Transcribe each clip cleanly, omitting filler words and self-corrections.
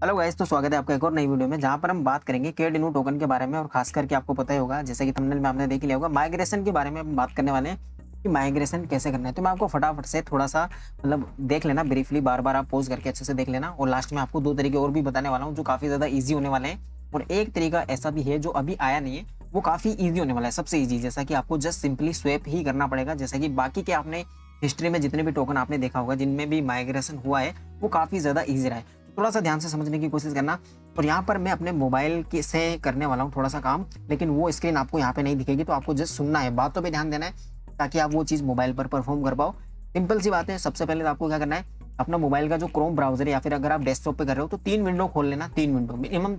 Hello guys, तो स्वागत है आपका एक और नई वीडियो में जहां पर हम बात करेंगे KDNU टोकन के बारे में। और खास करके आपको पता ही होगा, जैसे कि थंबनेल में आपने देख लिया होगा, माइग्रेशन के बारे में हम बात करने वाले हैं कि माइग्रेशन कैसे करना है। तो मैं आपको फटाफट से थोड़ा सा देख लेना, ब्रीफली बार बार आप पॉज करके अच्छे से देख लेना। और लास्ट में आपको दो तरीके और भी बताने वाला हूँ जो काफी ज्यादा ईजी होने वाले हैं। और एक तरीका ऐसा भी है जो अभी आया नहीं है, वो काफी ईजी होने वाला है, सबसे ईजी। जैसा कि आपको जस्ट सिंपली स्वैप ही करना पड़ेगा। जैसा कि बाकी के आपने हिस्ट्री में जितने भी टोकन आपने देखा होगा जिनमें भी माइग्रेशन हुआ है, वो काफी ज्यादा ईजी रहा है। थोड़ा सा ध्यान से समझने की कोशिश करना। और यहाँ पर मैं अपने मोबाइल की से करने वाला हूँ थोड़ा सा काम, लेकिन वो स्क्रीन आपको यहाँ पे नहीं दिखेगी, तो आपको जस्ट सुनना है, बातों पे ध्यान देना है ताकि आप वो चीज़ मोबाइल पर परफॉर्म कर पाओ। सिंपल सी बात है। सबसे पहले तो आपको क्या करना है, अपना मोबाइल का जो क्रोम ब्राउजर है या फिर अगर आप डेस्कटॉप पे कर रहे हो तो 3 विंडो खोल लेना। 3 विंडो मिनिमम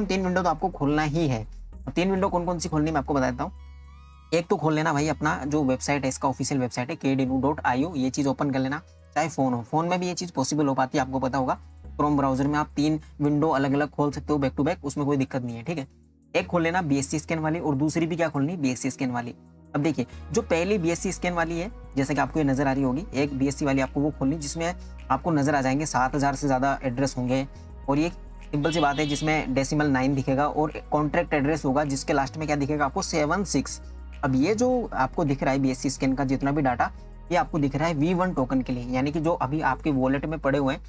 3 विंडो तो आपको खोलना ही है। 3 विंडो कौन कौन सी खोलनी मैं आपको बता देता हूँ। एक तो खोल लेना भाई अपना जो वेबसाइट है, इसका ऑफिशियल वेबसाइट है kdnu.io, ये चीज़ ओपन कर लेना। चाहे फोन हो, फोन में भी ये चीज़ पॉसिबल हो पाती है, आपको पता होगा। क्रोम ब्राउजर में आप 3 विंडो अलग अलग खोल सकते हो बैक टू बैक, उसमें कोई दिक्कत नहीं है, ठीक है। एक खोल लेना BSC स्कैन वाली, और दूसरी भी क्या खोलनी, BSC स्कैन वाली। अब देखिए, जो पहली BSC स्कैन वाली है, जैसे कि आपको ये नजर आ रही होगी, एक BSC वाली आपको वो खोलनी जिसमें आपको नजर आ जाएंगे 7,000 से ज्यादा एड्रेस होंगे। और ये सिंपल सी बात है, जिसमें डेसिमल 9 दिखेगा और कॉन्ट्रैक्ट एड्रेस होगा जिसके लास्ट में क्या दिखेगा आपको, 76। अब ये जो आपको दिख रहा है BSC स्कैन का जितना भी डाटा, ये आपको दिख रहा है V1 टोकन के लिए, यानी कि जो अभी आपके वॉलेट में पड़े हुए हैं,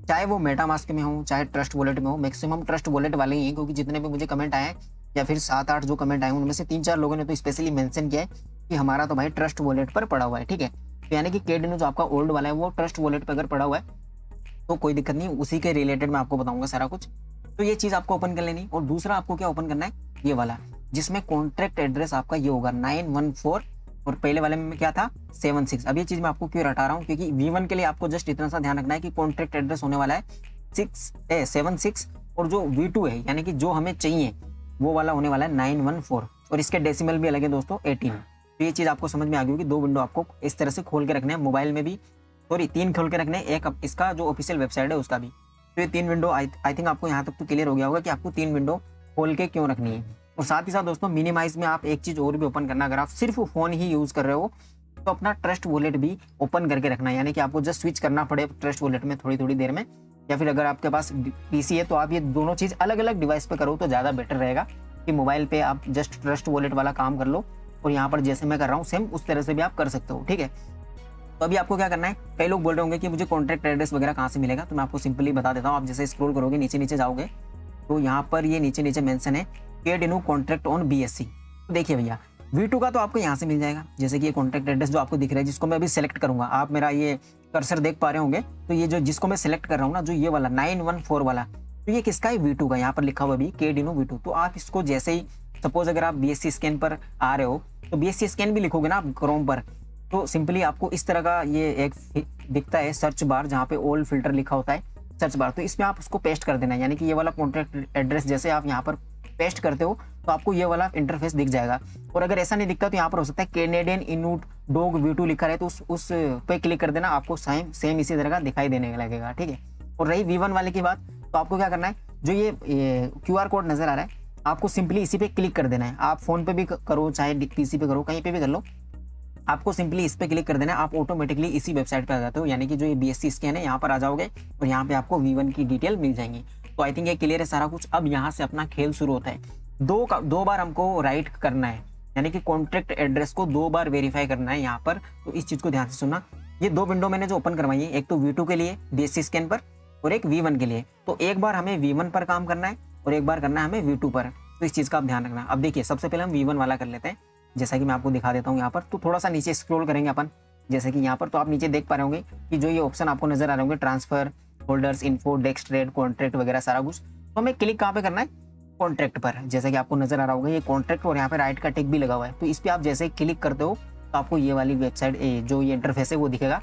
चाहे वो मेटामास्क में हो चाहे ट्रस्ट वॉलेट में हो। मैक्सिमम ट्रस्ट वॉलेट वाले ही हैं, क्योंकि जितने भी मुझे कमेंट आए हैं या फिर 7-8 जो कमेंट आए उनमें से 3-4 लोगों ने तो स्पेशली मेंशन किया है कि हमारा तो भाई ट्रस्ट वॉलेट पर पड़ा हुआ है, ठीक है। तो यानी कि KDNU जो आपका ओल्ड वाला है वो ट्रस्ट वॉलेट पर अगर पड़ा हुआ है तो कोई दिक्कत नहीं, उसी के रिलेटेड मैं आपको बताऊंगा सारा कुछ। तो ये चीज आपको ओपन कर लेनी। और दूसरा आपको क्या ओपन करना है, ये वाला, जिसमें कॉन्ट्रैक्ट एड्रेस आपका ये होगा 914, और पहले वाले में क्या था 76। अब ये चीज मैं आपको क्यों रटा रहा हूँ, क्योंकि V1 के लिए आपको जस्ट इतना सा ध्यान रखना है कि कॉन्ट्रैक्ट एड्रेस होने वाला है 76, और जो V2 है यानी कि जो हमें चाहिए वो वाला होने वाला है 914, और इसके डेसिमल भी अलग है दोस्तों, 18। तो ये चीज आपको समझ में आ गई होगी। 2 विंडो आपको इस तरह से खोल के रखने हैं, मोबाइल में भी, सॉरी 3 खोल के रखने हैं, एक इसका जो ऑफिशियल वेबसाइट है उसका भी। तो ये 3 विंडो आई थिंक आपको यहाँ तक तो क्लियर हो गया होगा कि आपको 3 विंडो खोल के क्यों रखनी है। और साथ ही साथ दोस्तों, मिनिमाइज में आप एक चीज और भी ओपन करना, अगर आप सिर्फ फोन ही यूज कर रहे हो तो अपना ट्रस्ट वॉलेट भी ओपन करके रखना है, यानी कि आपको जस्ट स्विच करना पड़े ट्रस्ट वॉलेट में थोड़ी थोड़ी देर में। या फिर अगर आपके पास PC है तो आप ये दोनों चीज अलग अलग डिवाइस पे करो तो ज्यादा बेटर रहेगा, कि मोबाइल पे आप जस्ट ट्रस्ट वॉलेट वाला काम कर लो, और यहाँ पर जैसे मैं कर रहा हूँ सेम उस तरह से भी आप कर सकते हो, ठीक है। तो अभी आपको क्या करना है, कई लोग बोल रहे होंगे कि मुझे कॉन्ट्रैक्ट एड्रेस वगैरह कहाँ से मिलेगा, तो मैं आपको सिंपली बता देता हूँ। आप जैसे स्क्रॉल करोगे नीचे नीचे जाओगे तो यहाँ पर ये नीचे नीचे मेंशन है KDNU कॉन्ट्रैक्ट ऑन BSC। तो देखिए भैया, V2 का तो आपको यहाँ से मिल जाएगा, जैसे कि ये कॉन्ट्रैक्ट एड्रेस जो आपको दिख रहा है, जिसको मैं अभी सेलेक्ट करूंगा, आप मेरा ये कर्सर देख पा रहे होंगे। तो ये जो जिसको मैं सेलेक्ट कर रहा हूँ ना, जो ये वाला 914 वाला, तो ये किसका है, V2 का। यहाँ पर लिखा हुआ भी KDNU V2। तो आप इसको जैसे ही, सपोज अगर आप BSC स्कैन पर आ रहे हो तो BSC स्कैन भी लिखोगे ना आप क्रोम पर, तो सिंपली आपको इस तरह का ये एक दिखता है सर्च बार, जहाँ पे ओल्ड फिल्टर लिखा होता है सर्च बार। तो इसमें आप उसको पेस्ट कर देना, यानी कि ये वाला कॉन्ट्रैक्ट एड्रेस जैसे आप यहाँ पर पेस्ट करते हो तो आपको ये वाला इंटरफेस दिख जाएगा। और अगर ऐसा नहीं दिखता तो यहाँ पर हो सकता है कैनेडियन इनूट डॉग V2 लिखा रहे, तो उस पे क्लिक कर देना, आपको सेम इसी तरह का दिखाई देने लगेगा, ठीक है। और रही V1 वाले की बात, तो आपको क्या करना है, जो ये QR कोड नजर आ रहा है, आपको सिंपली इसी पे क्लिक कर देना है। आप फोन पे भी करो चाहे PC पे करो, कहीं पे भी कर लो, आपको सिंपली इस पे क्लिक कर देना है, आप ऑटोमेटिकली इसी वेबसाइट पे आ जाते हो। यानी कि जो ये BSC स्कैन है यहाँ पर आ जाओगे और यहाँ पे आपको V1 की डिटेल मिल जाएंगी। तो आई थिंक ये क्लियर है सारा कुछ। अब यहाँ से अपना खेल शुरू होता है। दो बार हमको राइट करना है, यानी कि कॉन्ट्रैक्ट एड्रेस को 2 बार वेरीफाई करना है यहाँ पर। तो इस चीज को ध्यान से सुनना। ये 2 विंडो मैंने जो ओपन करवाई है, एक तो V2 के लिए BSC स्कैन पर, और एक V1 के लिए। तो एक बार हमें V1 पर काम करना है और एक बार करना है हमें V2 पर। तो इस चीज का आप ध्यान रखना। अब देखिए, सबसे पहले हम V1 वाला कर लेते हैं, जैसा कि मैं आपको दिखा देता हूँ यहाँ पर। तो थोड़ा सा नीचे स्क्रॉल करेंगे अपन, जैसे कि यहाँ पर, तो आप नीचे देख पा रहे होंगे कि जो ये ऑप्शन आपको नजर आ रहे होंगे, transfer, holders, info, desk, trade, contract वगैरह सारा कुछ। तो हमें क्लिक कहाँ पे करना है, कॉन्ट्रैक्ट पर। जैसा कि आपको नजर आ रहा होगा ये कॉन्ट्रैक्ट, और यहाँ पे राइट का टिक भी लगा हुआ है। तो इस पर आप जैसे क्लिक करते हो तो आपको ये वाली वेबसाइट, जो ये इंटरफेस है वो दिखेगा,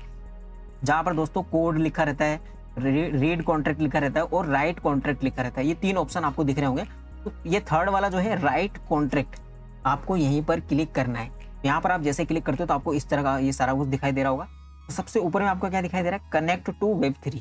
जहाँ पर दोस्तों कोड लिखा रहता है, रीड कॉन्ट्रैक्ट लिखा रहता है और राइट कॉन्ट्रैक्ट लिखा रहता है। ये 3 ऑप्शन आपको दिख रहे होंगे। तो ये थर्ड वाला जो है राइट कॉन्ट्रैक्ट, आपको यहीं पर क्लिक करना है। यहाँ पर आप जैसे क्लिक करते हो तो आपको इस तरह का ये सारा कुछ दिखाई दे रहा होगा। तो सबसे ऊपर में आपको क्या दिखाई दे रहा है, कनेक्ट टू Web3,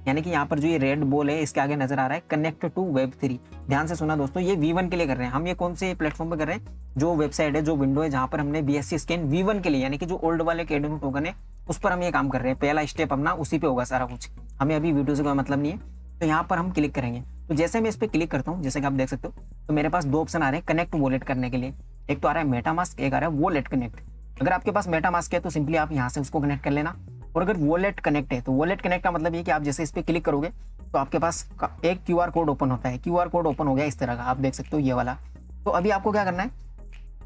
यानी कि यहाँ पर जो ये रेड बॉल है इसके आगे नजर आ रहा है कनेक्ट टू Web3। ध्यान से सुना दोस्तों, ये V1 के लिए कर रहे हैं हम। ये कौन से प्लेटफॉर्म पे कर रहे हैं, जो वेबसाइट है, जो विंडो है, जहाँ पर हमने BSC स्कैन V1 के लिए, यानी कि जो ओल्ड वाले KDNU टोकन है उस पर हम ये काम कर रहे हैं। पहला स्टेप अपना उसी पे होगा सारा कुछ, हमें अभी V2 से कोई मतलब नहीं है। तो यहाँ पर हम क्लिक करेंगे। तो जैसे मैं इस पर क्लिक करता हूँ, जैसे कि आप देख सकते हो, तो मेरे पास 2 ऑप्शन आ रहे हैं कनेक्ट वॉलेट करने के लिए। एक तो आ रहा है मेटामास्क, एक आ रहा है वॉलेट कनेक्ट। अगर आपके पास मेटामास्क है तो सिंपली आप यहाँ से उसको कनेक्ट कर लेना, और अगर वॉलेट कनेक्ट है तो वॉलेट कनेक्ट का मतलब ये कि आप जैसे इस पर क्लिक करोगे तो आपके पास एक क्यूआर कोड ओपन होता है। क्यूआर कोड ओपन हो गया इस तरह का, आप देख सकते हो ये वाला। तो अभी आपको क्या करना है,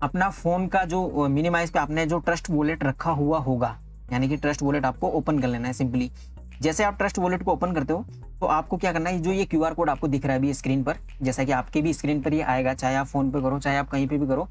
अपना फोन का जो मिनिमाइज पे आपने जो ट्रस्ट वॉलेट रखा हुआ होगा, यानी कि ट्रस्ट वॉलेट आपको ओपन कर लेना है सिंपली। जैसे आप ट्रस्ट वॉलेट को ओपन करते हो तो आपको क्या करना है, जो ये क्यूआर कोड आपको दिख रहा है अभी स्क्रीन पर, जैसा कि आपके भी स्क्रीन पर ये आएगा, चाहे आप फोन पे करो चाहे आप कहीं पे भी करो,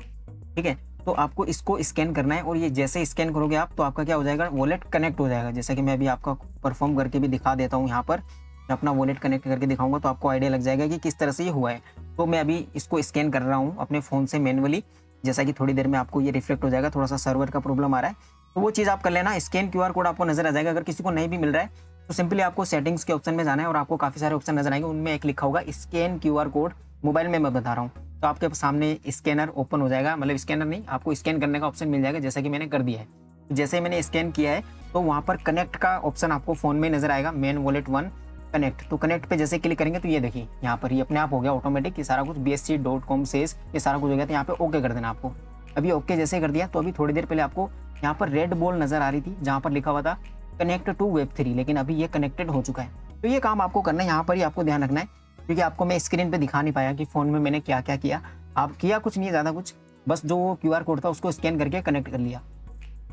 ठीक है। तो आपको इसको स्कैन करना है, और ये जैसे स्कैन करोगे आप तो आपका क्या हो जाएगा, वॉलेट कनेक्ट हो जाएगा। जैसा कि मैं अभी आपका परफॉर्म करके भी दिखा देता हूँ यहाँ पर, मैं अपना वॉलेट कनेक्ट करके दिखाऊंगा तो आपको आइडिया लग जाएगा कि किस तरह से ये हुआ है। तो मैं अभी इसको स्कैन कर रहा हूँ अपने फ़ोन से मैनुअली, जैसा कि थोड़ी देर में आपको ये रिफ्लेक्ट हो जाएगा। थोड़ा सा सर्वर का प्रॉब्लम आ रहा है, तो वो चीज़ आप कर लेना। स्कैन क्यूआर कोड आपको नजर आ जाएगा। अगर किसी को नहीं भी मिल रहा है तो सिंपली आपको सेटिंग्स के ऑप्शन में जाना है, और आपको काफ़ी सारे ऑप्शन नजर आएंगे, उनमें एक लिखा होगा स्कैन क्यूआर कोड। मोबाइल में मैं बता रहा हूँ, तो आपके सामने स्कैनर ओपन हो जाएगा, मतलब स्कैनर नहीं, आपको स्कैन करने का ऑप्शन मिल जाएगा, जैसा कि मैंने कर दिया है। तो जैसे मैंने स्कैन किया है तो वहाँ पर कनेक्ट का ऑप्शन आपको फ़ोन में नजर आएगा, मेन वॉलेट 1 कनेक्ट। तो कनेक्ट पे जैसे क्लिक करेंगे तो ये देखिए यहाँ पर ये अपने आप हो गया ऑटोमेटिक, ये सारा कुछ bsc.com से ये सारा कुछ हो गया। तो यहाँ पे ओके कर देना आपको। अभी ओके जैसे कर दिया तो अभी थोड़ी देर पहले आपको यहाँ पर रेड बॉल नजर आ रही थी जहाँ पर लिखा हुआ था कनेक्ट टू Web3, लेकिन अभी ये कनेक्टेड हो चुका है। तो ये काम आपको करना है, यहाँ पर ही आपको ध्यान रखना है, क्योंकि आपको मैं स्क्रीन पे दिखा नहीं पाया कि फ़ोन में मैंने क्या क्या किया। आप किया कुछ नहीं ज़्यादा कुछ, बस जो क्यूआर कोड था उसको स्कैन करके कनेक्ट कर लिया।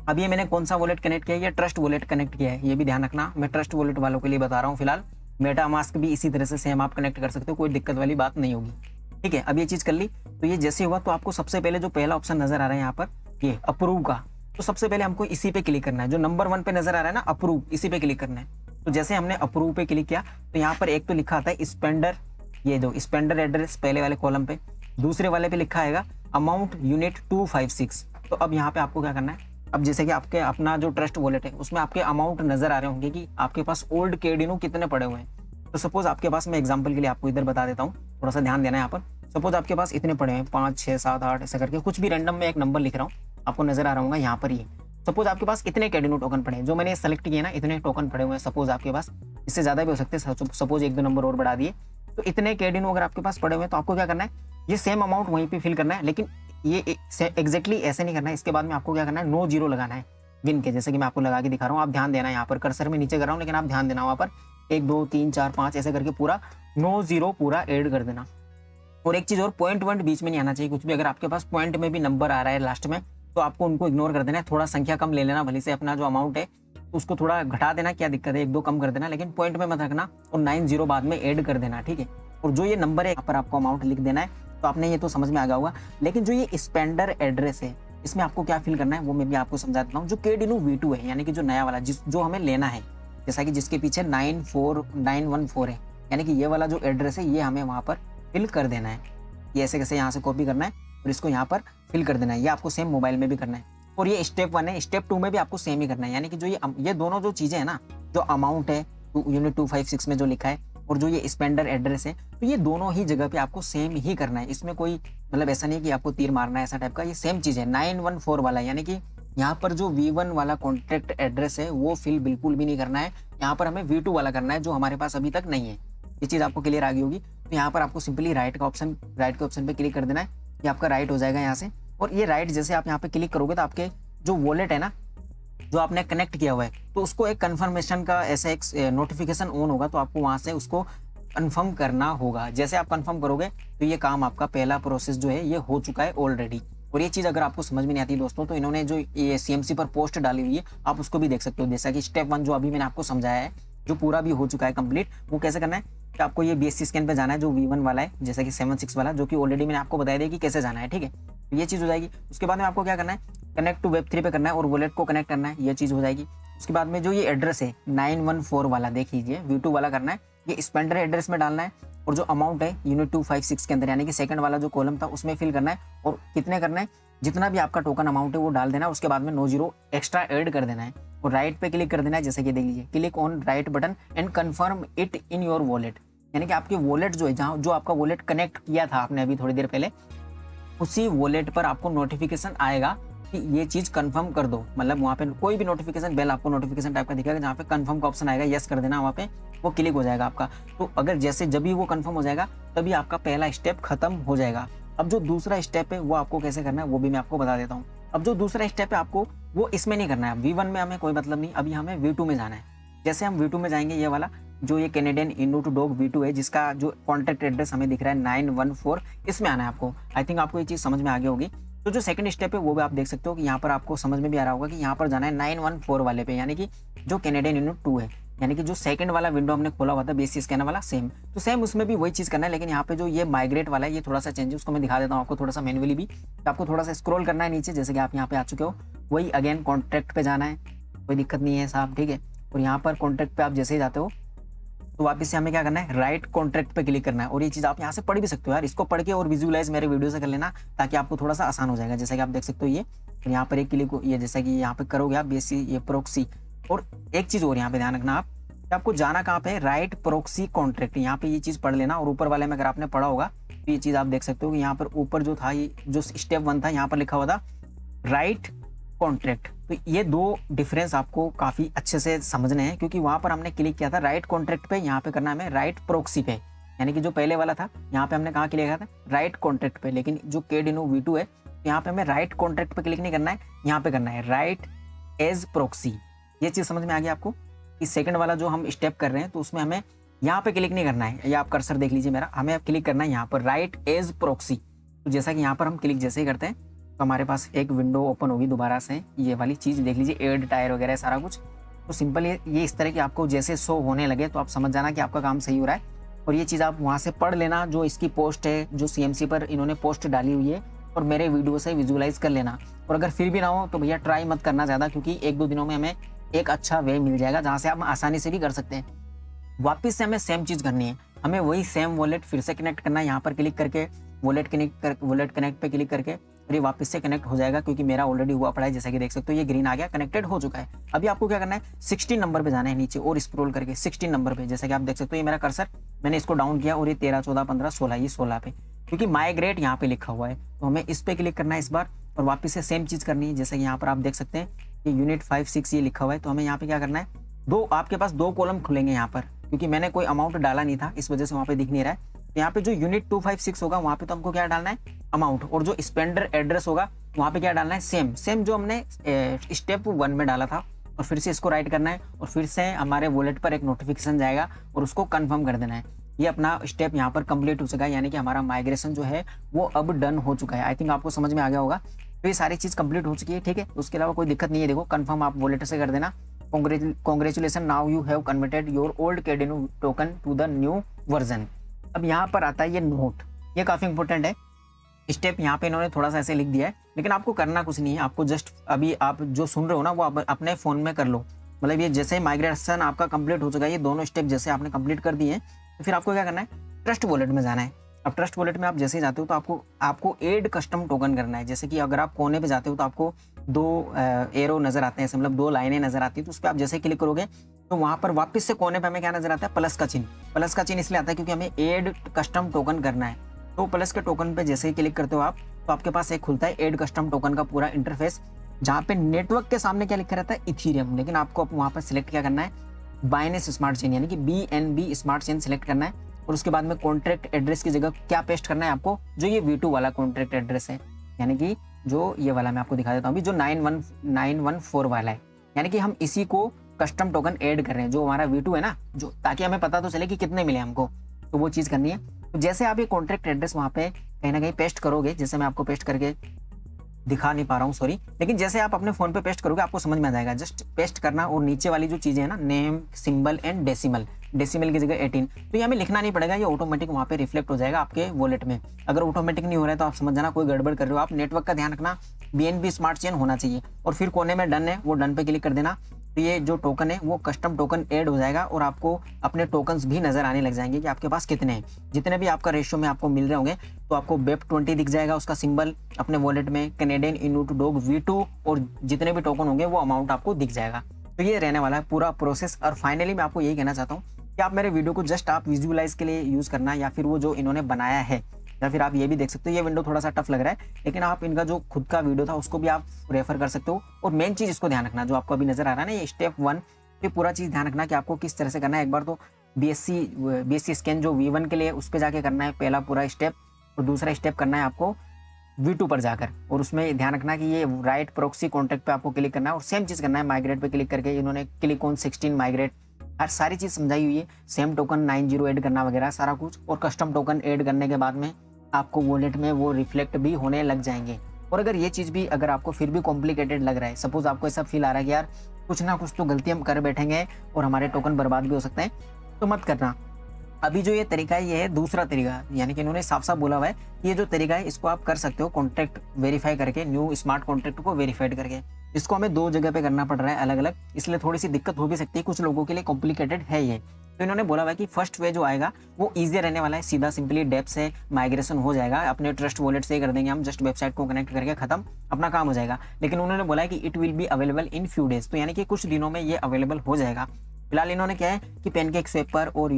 अब ये मैंने कौन सा वॉलेट कनेक्ट किया है, ये ट्रस्ट वॉलेट कनेक्ट किया है, ये भी ध्यान रखना। मैं ट्रस्ट वॉलेट वालों के लिए बता रहा हूँ फिलहाल। मेटामास्क भी इसी तरह से सेम आप कनेक्ट कर सकते हो, कोई दिक्कत वाली बात नहीं होगी, ठीक है। अब ये चीज़ कर ली तो ये जैसे हुआ तो आपको सबसे पहले जो पहला ऑप्शन नजर आ रहा है यहाँ पर, ये अप्रूव का, तो सबसे पहले हमको इसी पे क्लिक करना है। जो नंबर 1 पे नजर आ रहा है ना अप्रूव, इसी पे क्लिक करना है। तो जैसे हमने अप्रूव पे क्लिक किया तो यहाँ पर एक तो लिखा आता है स्पेंडर, ये जो स्पेंडर एड्रेस पहले वाले कॉलम पे, दूसरे वाले पे लिखा आएगा अमाउंट यूनिट 256। तो अब यहाँ पे आपको क्या करना है, अब जैसे कि आपके अपना जो ट्रस्ट वॉलेट है उसमें आपके अमाउंट नजर आ रहे होंगे कि आपके पास ओल्ड केडिनो कितने पड़े हुए हैं। तो सपोज आपके पास, मैं एग्जांपल के लिए आपको इधर बता देता हूँ, थोड़ा सा ध्यान देना है यहाँ पर। सपोज आपके पास इतने पड़े हैं 5 6 7 8 ऐसा करके, कुछ भी रैंडम में एक नंबर लिख रहा हूँ, आपको नजर आ रहा होगा यहाँ पर ही। सपोज आपके पास इतने केडिनो टोकन पड़े हैं, जो मैंने सेलेक्ट किए ना इतने टोकन पड़े हुए हैं। सपोज आपके पास इससे ज़्यादा भी हो सकते हैं, सपोज 1 2 नंबर और बढ़ा दिए, तो इतने केडिनो अगर आपके पास पड़े हुए हैं तो आपको क्या करना है, ये सेम अमाउंट वहीं पे फिल करना है, लेकिन ये एग्जैक्टली ऐसे नहीं करना है। इसके बाद में आपको क्या करना है, नो जीरो लगाना है विन के, जैसे कि मैं आपको लगा के दिखा रहा हूँ। आप ध्यान देना, यहाँ पर कर्सर में नीचे कर रहा हूँ लेकिन आप ध्यान देना, वहाँ पर 1 2 3 4 5 ऐसे करके पूरा नो जीरो पूरा ऐड कर देना। और एक चीज़ और, पॉइंट वॉइंट बीच में नहीं आना चाहिए कुछ भी। अगर आपके पास पॉइंट में भी नंबर आ रहा है लास्ट में तो आपको उनको इग्नोर कर देना है। थोड़ा संख्या कम ले लेना भले से, अपना जो अमाउंट है उसको थोड़ा घटा देना, क्या दिक्कत है, 1 2 कम कर देना, लेकिन पॉइंट में मत रखना, और 90 बाद में ऐड कर देना, ठीक है। और जो ये नंबर है यहाँ पर आपको अमाउंट लिख देना है। तो आपने ये तो समझ में आ गया होगा, लेकिन जो ये स्पेंडर एड्रेस है इसमें आपको क्या फिल करना है वो मैं भी आपको समझा देता हूँ। जो केडिनो V2 है, यानी कि जो नया वाला जो हमें लेना है, जैसा कि जिसके पीछे 94914 है, यानी कि ये वाला जो एड्रेस है ये हमें वहाँ पर फिल कर देना है। ये ऐसे कैसे यहाँ से कॉपी करना है और इसको यहाँ पर फिल कर देना है। ये आपको सेम मोबाइल में भी करना है, और ये स्टेप 1 है। स्टेप 2 में भी आपको सेम ही करना है, यानी कि जो ये दोनों जो चीज़ें हैं ना, जो अमाउंट है यूनिट 256 में जो लिखा है और जो ये स्पेंडर एड्रेस है, तो ये दोनों ही जगह पे आपको सेम ही करना है। इसमें कोई मतलब ऐसा नहीं कि आपको तीर मारना है ऐसा टाइप का, ये सेम चीज़ है। 914 वाला, यानी कि यहाँ पर जो V1 वाला कॉन्ट्रैक्ट एड्रेस है वो फिल बिल्कुल भी नहीं करना है। यहाँ पर हमें V2 वाला करना है जो हमारे पास अभी तक नहीं है। ये चीज़ आपको क्लियर आ गई होगी। तो यहाँ पर आपको सिंपली राइट के ऑप्शन पे क्लिक कर देना है, ये आपका राइट हो जाएगा यहाँ से। और ये राइट जैसे आप यहाँ पे क्लिक करोगे तो आपके जो वॉलेट है ना, जो आपने कनेक्ट किया हुआ है, तो उसको एक कंफर्मेशन का ऐसा एक नोटिफिकेशन ऑन होगा, तो आपको वहाँ से उसको कंफर्म करना होगा। जैसे आप कंफर्म करोगे तो ये काम आपका पहला प्रोसेस जो है ये हो चुका है ऑलरेडी। और ये चीज़ अगर आपको समझ में नहीं आती दोस्तों, तो इन्होंने जो ये CMC पर पोस्ट डाली हुई है आप उसको भी देख सकते हो। जैसा कि स्टेप 1 जो अभी मैंने आपको समझाया है, जो पूरा भी हो चुका है कंप्लीट, वो कैसे करना है कि आपको ये BSC स्कैन पे जाना है जो V1 वाला है, जैसा कि 76 वाला, जो कि ऑलरेडी मैंने आपको बताया दिया कि कैसे जाना है, ठीक है। तो ये चीज़ हो जाएगी। उसके बाद में आपको क्या करना है, कनेक्ट टू Web3 पे करना है और वॉलेट को कनेक्ट करना है, ये चीज़ हो जाएगी। उसके बाद में जो ये एड्रेस है 914 वाला, देख लीजिए V2 वाला करना है, ये स्पेंडर एड्रेस में डालना है, और जो अमाउंट है यूनिट 256 के अंदर, यानी कि सेकंड वाला जो कॉलम था उसमें फिल करना है। और कितने करना है, जितना भी आपका टोकन अमाउंट है वो डाल देना है। उसके बाद में 90 एक्स्ट्रा ऐड कर देना है और राइट पे क्लिक कर देना है। जैसे कि देख लीजिए, click on right button and confirm it in your wallet, यानी कि आपके वॉलेट जो है, जहाँ जो आपका वॉलेट कनेक्ट किया था आपने अभी थोड़ी देर पहले, उसी वॉलेट पर आपको नोटिफिकेशन आएगा कि ये चीज़ कंफर्म कर दो, मतलब वहाँ पे कोई भी नोटिफिकेशन बेल आपको नोटिफिकेशन टाइप का दिखेगा जहाँ पे कंफर्म का ऑप्शन आएगा, यस कर देना, वहाँ पे वो क्लिक हो जाएगा आपका। तो अगर जैसे जब भी वो कंफर्म हो जाएगा तभी आपका पहला स्टेप खत्म हो जाएगा। अब जो दूसरा स्टेप है वो आपको कैसे करना है वो भी मैं आपको बता देता हूँ। अब जो दूसरा स्टेप है आपको वो इसमें नहीं करना है, V1 में हमें कोई मतलब नहीं, अभी हमें V2 में जाना है। जैसे हम V2 में जाएंगे, ये वाला जो ये कैनेडियन इनूट डॉग V2 है जिसका जो कॉन्टैक्ट एड्रेस हमें दिख रहा है 914, इसमें आना है आपको। आई थिंक आपको ये चीज़ समझ में आ गई होगी। तो जो सेकंड स्टेप है वो भी आप देख सकते हो कि यहाँ पर आपको समझ में भी आ रहा होगा कि यहाँ पर जाना है 914 वाले पे, यानी कि जो कैनेडियन यूनिट 2 है, यानी कि जो सेकंड वाला विंडो हमने खोला हुआ था बेसिस स्कैनर वाला, सेम तो सेम उसमें भी वही चीज़ करना है। लेकिन यहाँ पे जो ये माइग्रेट वाला है ये थोड़ा सा चेंज है, उसको मैं दिखा देता हूँ आपको थोड़ा सा मैनुअली भी। तो आपको थोड़ा सा स्क्रॉल करना है नीचे, जैसे कि आप यहाँ पे आ चुके हो, वही अगेन कॉन्ट्रैक्ट पे जाना है, कोई दिक्कत नहीं है साहब, ठीक है। और यहाँ पर कॉन्ट्रैक्ट पे आप जैसे ही जाते हो तो वापस से हमें क्या करना है, राइट कॉन्ट्रैक्ट पे क्लिक करना है। और ये चीज़ आप यहाँ से पढ़ भी सकते हो यार, इसको पढ़ के और विजुअलाइज मेरे वीडियो से कर लेना ताकि आपको थोड़ा सा आसान हो जाएगा। जैसा कि आप देख सकते हो ये यहाँ पर एक क्लिक, ये जैसा कि यहाँ पे करोगे आप बेसी ये प्रोक्सी। और एक चीज़ और यहाँ पे ध्यान रखना आप कि आपको जाना कहाँ पे है, राइट प्रोक्सी कॉन्ट्रैक्ट, यहाँ पे ये चीज़ पढ़ लेना। और ऊपर वाले में अगर आपने पढ़ा होगा तो ये चीज़ आप देख सकते हो कि यहाँ पर ऊपर जो था, ये जो स्टेप 1 था यहाँ पर लिखा हुआ था राइट कॉन्ट्रैक्ट। तो ये दो डिफरेंस आपको काफ़ी अच्छे से समझने हैं, क्योंकि वहाँ पर हमने क्लिक किया था राइट कॉन्ट्रैक्ट पे, यहाँ पे करना हमें राइट प्रोक्सी पे। यानी कि जो पहले वाला था यहाँ पे हमने कहाँ क्लिक किया था, राइट कॉन्ट्रैक्ट पे। लेकिन जो Kdeno V2 है तो यहाँ पे हमें राइट कॉन्ट्रैक्ट पे क्लिक नहीं करना है, यहाँ पे करना है राइट एज प्रोक्सी। ये चीज़ समझ में आ गई आपको कि सेकंड वाला जो हम स्टेप कर रहे हैं तो उसमें हमें यहाँ पे क्लिक नहीं करना है, या आप कर्सर देख लीजिए मेरा, हमें क्लिक करना है यहाँ पर राइट एज प्रोक्सी। तो जैसा कि यहाँ पर हम क्लिक जैसे ही करते हैं तो हमारे पास एक विंडो ओपन होगी दोबारा से, ये वाली चीज़ देख लीजिए, एड टायर वगैरह सारा कुछ। तो सिंपल ये इस तरह की आपको जैसे शो होने लगे तो आप समझ जाना कि आपका काम सही हो रहा है। और ये चीज़ आप वहाँ से पढ़ लेना, जो इसकी पोस्ट है जो CMC पर इन्होंने पोस्ट डाली हुई है, और मेरे वीडियो से विजुअलाइज कर लेना। और अगर फिर भी ना हो तो भैया ट्राई मत करना ज़्यादा, क्योंकि 1-2 दिनों में हमें एक अच्छा वे मिल जाएगा जहाँ से आप आसानी से भी कर सकते हैं। वापस से हमें सेम चीज़ करनी है, हमें वही सेम वॉलेट फिर से कनेक्ट करना है। यहाँ पर क्लिक करके वॉलेट कनेक्ट पे क्लिक करके और ये वापस से कनेक्ट हो जाएगा, क्योंकि मेरा ऑलरेडी हुआ पड़ा है। जैसा कि देख सकते हो ये ग्रीन आ गया, कनेक्टेड हो चुका है। अभी आपको क्या करना है, 16 नंबर पे जाना है नीचे और स्क्रॉल करके 16 नंबर पे, जैसा कि आप देख सकते हो ये मेरा कर्सर, मैंने इसको डाउन किया और ये 13, 14, 15, 16, ये 16 पे, क्योंकि माइग्रेट यहाँ पे लिखा हुआ है तो हमें इस पे क्लिक करना है इस बार, और वापस से सेम चीज़ करनी है। जैसे कि यहाँ पर आप देख सकते हैं ये यूनिट 5, 6 ये लिखा हुआ है, तो हमें यहाँ पे क्या करना है, आपके पास 2 कॉलम खुलेंगे यहाँ पर, क्योंकि मैंने कोई अमाउंट डाला नहीं था इस वजह से वहाँ पे दिख नहीं रहा है। तो यहाँ पे जो यूनिट 256 होगा वहाँ पे तो हमको क्या डालना है, अमाउंट, और जो स्पेंडर एड्रेस होगा वहाँ पे क्या डालना है, सेम जो हमने स्टेप 1 में डाला था। और फिर से इसको राइट करना है और फिर से हमारे वॉलेट पर एक नोटिफिकेशन जाएगा और उसको कंफर्म कर देना है। ये अपना स्टेप यहाँ पर कंप्लीट हो चुका है, यानी कि हमारा माइग्रेशन जो है वो अब डन हो चुका है। आई थिंक आपको समझ में आ गया होगा। तो ये सारी चीज़ कंप्लीट हो चुकी है, ठीक है। उसके अलावा कोई दिक्कत नहीं है। देखो कंफर्म आप वॉलेट से कर देना, congratulations, now you have converted your old Kdeno token to the new version. अब यहाँ पर आता है ये नोट, ये काफ़ी इंपॉर्टेंट है स्टेप। यहाँ पे इन्होंने थोड़ा सा ऐसे लिख दिया है, लेकिन आपको करना कुछ नहीं है। आपको जस्ट अभी आप जो सुन रहे हो ना वो अपने फ़ोन में कर लो। मतलब ये जैसे माइग्रेशन आपका कंप्लीट हो चुका है, ये दोनों स्टेप जैसे आपने कंप्लीट कर दिए हैं, तो फिर आपको क्या करना है, ट्रस्ट वॉलेट में जाना है। अब ट्रस्ट वॉलेट में आप जैसे ही जाते हो तो आपको एड कस्टम टोकन करना है। जैसे कि अगर आप कोने पे जाते हो तो आपको 2 एरो नजर आते हैं, मतलब 2 लाइनें नजर आती है। तो उस पर आप जैसे क्लिक करोगे तो वहाँ पर वापस से कोने पे हमें क्या नजर आता है, प्लस का चिन्ह। प्लस का चिन्ह इसलिए आता है क्योंकि हमें एड कस्टम टोकन करना है। तो प्लस के टोकन पे जैसे ही क्लिक करते हो आप तो आपके पास एक खुलता है एड कस्टम टोकन का पूरा इंटरफेस, जहाँ पे नेटवर्क के सामने क्या लिखा रहता है, इथीरियम। लेकिन आपको वहाँ पर सिलेक्ट क्या करना है, बाइनेंस स्मार्ट चेन, यानी कि BNB स्मार्ट चेन सिलेक्ट करना है। और उसके बाद में कॉन्ट्रैक्ट एड्रेस की जगह क्या पेस्ट करना है आपको, जो ये V2 वाला कॉन्ट्रैक्ट एड्रेस है, यानी कि जो ये वाला मैं आपको दिखा देता हूँ अभी, जो 914 वाला है। यानी कि हम इसी को कस्टम टोकन ऐड कर रहे हैं, जो हमारा V2 है ना, जो ताकि हमें पता तो चले कि कितने मिले हमको, तो वो चीज़ करनी है। तो जैसे आप ये कॉन्ट्रैक्ट एड्रेस वहाँ पे कहीं ना कहीं पेस्ट करोगे, जैसे मैं आपको पेस्ट करके दिखा नहीं पा रहा हूँ सॉरी, लेकिन जैसे आप अपने फ़ोन पे पेस्ट करोगे आपको समझ में आ जाएगा। जस्ट पेस्ट करना और नीचे वाली जो चीज़ें हैं ना, नेम, सिंबल एंड डेसिमल की जगह 18, तो ये हमें लिखना नहीं पड़ेगा, ये ऑटोमेटिक वहाँ पे रिफ्लेक्ट हो जाएगा आपके वॉलेट में। अगर ऑटोमेटिक नहीं हो रहा है तो आप समझ जाना कोई गड़बड़ कर रहे हो आप। नेटवर्क का ध्यान रखना, BNB स्मार्ट चेन होना चाहिए। और फिर कोने में डन है, वो डन पे क्लिक कर देना। तो ये जो टोकन है वो कस्टम टोकन ऐड हो जाएगा और आपको अपने टोकन्स भी नजर आने लग जाएंगे कि आपके पास कितने हैं। जितने भी आपका रेशियो में आपको मिल रहे होंगे तो आपको BEP20 दिख जाएगा उसका सिंबल अपने वॉलेट में, कैनेडियन इनूट डॉग V2, और जितने भी टोकन होंगे वो अमाउंट आपको दिख जाएगा। तो ये रहने वाला है पूरा प्रोसेस। और फाइनली मैं आपको यही कहना चाहता हूँ कि आप मेरे वीडियो को जस्ट आप विजुअलाइज के लिए यूज़ करना, या फिर वो जो इन्होंने बनाया है या फिर आप ये भी देख सकते हो। ये विंडो थोड़ा सा टफ लग रहा है, लेकिन आप इनका जो खुद का वीडियो था उसको भी आप रेफर कर सकते हो। और मेन चीज़ इसको ध्यान रखना, जो आपको अभी नजर आ रहा है ना, ये स्टेप 1, ये पूरा चीज़ ध्यान रखना कि आपको किस तरह से करना है। एक बार तो बीएससी स्कैन जो V1 के लिए उस पर जाके करना है पहला पूरा स्टेप, और दूसरा स्टेप करना है आपको V2 पर जाकर, और उसमें ध्यान रखना कि ये राइट प्रॉक्सी कॉन्टैक्ट पे आपको क्लिक करना है, और सेम चीज़ करना है माइग्रेट पे क्लिक करके। इन्होंने क्लिक ऑन 16 माइग्रेट, हर सारी चीज़ समझाई हुई है। सेम टोकन 90 ऐड करना वगैरह सारा कुछ, और कस्टम टोकन ऐड करने के बाद में आपको वॉलेट में वो रिफ्लेक्ट भी होने लग जाएंगे। और अगर ये चीज़ भी अगर आपको फिर भी कॉम्प्लिकेटेड लग रहा है, सपोज आपको ऐसा फील आ रहा है कि यार कुछ ना कुछ तो गलती हम कर बैठेंगे और हमारे टोकन बर्बाद भी हो सकते हैं, तो मत करना। अभी जो ये तरीका है, ये है दूसरा तरीका, यानी कि इन्होंने साफ साफ बोला हुआ है कि ये जो तरीका है इसको आप कर सकते हो कॉन्टैक्ट वेरीफाई करके, न्यू स्मार्ट कॉन्टैक्ट को वेरीफाइड करके। इसको हमें 2 जगह पे करना पड़ रहा है अलग अलग, इसलिए थोड़ी सी दिक्कत हो भी सकती है, कुछ लोगों के लिए कॉम्प्लिकेटेड है ये। तो इन्होंने बोला हुआ है कि फर्स्ट वे जो आएगा वो ईजी रहने वाला है, सीधा सिंपली डेप से माइग्रेशन हो जाएगा, अपने ट्रस्ट वॉलेट से ही कर देंगे हम, जस्ट वेबसाइट को कनेक्ट करके खत्म, अपना काम हो जाएगा। लेकिन उन्होंने बोला है कि it will be available in few days, तो यानी कि कुछ दिनों में ये अवेलेबल हो जाएगा। फिलहाल इन्होंने क्या है कि पेनकेक स्वेपर और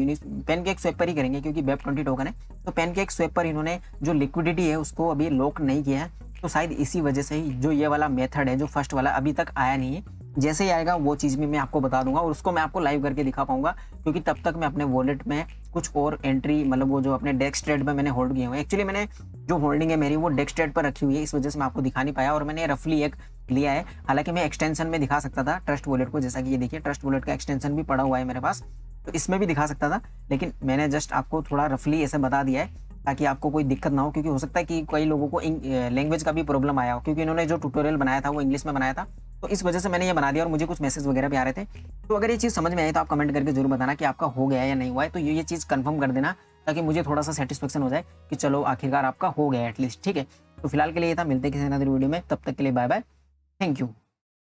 पेनकेक स्वेपर ही करेंगे, क्योंकि BEP20 टोकन है, तो पेनकेक स्वेपर इन्होंने जो लिक्विडिटी है उसको अभी लॉक नहीं किया है, तो शायद इसी वजह से ही जो ये वाला मेथड है, जो फर्स्ट वाला अभी तक आया नहीं है, जैसे ही आएगा वो चीज़ भी मैं आपको बता दूंगा, और उसको मैं आपको लाइव करके दिखा पाऊंगा, क्योंकि तब तक मैं अपने वॉलेट में कुछ और एंट्री, मतलब वो जो अपने डेस्क ट्रेड में मैंने होल्ड किए हुए, एक्चुअली मैंने जो होल्डिंग है मेरी वो डेस्क ट्रेड पर रखी हुई है, इस वजह से मैं आपको दिखा नहीं पाया, और मैंने रफली एक लिया है। हालांकि मैं एक्सटेंशन में दिखा सकता था ट्रस्ट वॉलेट को, जैसा कि ये देखिए ट्रस्ट वॉलेट का एक्सटेंशन भी पड़ा हुआ है मेरे पास, तो इसमें भी दिखा सकता था, लेकिन मैंने जस्ट आपको थोड़ा रफली ऐसे बता दिया है ताकि आपको कोई दिक्कत ना हो, क्योंकि हो सकता है कि कई लोगों को लैंग्वेज का भी प्रॉब्लम आया हो, क्योंकि इन्होंने जो ट्यूटोरियल बनाया था वो इंग्लिश में बनाया था, तो इस वजह से मैंने ये बना दिया, और मुझे कुछ मैसेज वगैरह भी आ रहे थे। तो अगर ये चीज़ समझ में आई तो आप कमेंट करके जरूर बताना कि आपका हो गया है या नहीं हुआ है, तो ये चीज़ कंफर्म कर देना, ताकि मुझे थोड़ा सा सेटिस्फेक्शन हो जाए कि चलो आखिरकार आपका हो गया एटलीस्ट। ठीक है, तो फिलहाल के लिए ये था, मिलते हैं किसी नई वीडियो में, तब तक के लिए बाय बाय, थैंक यू।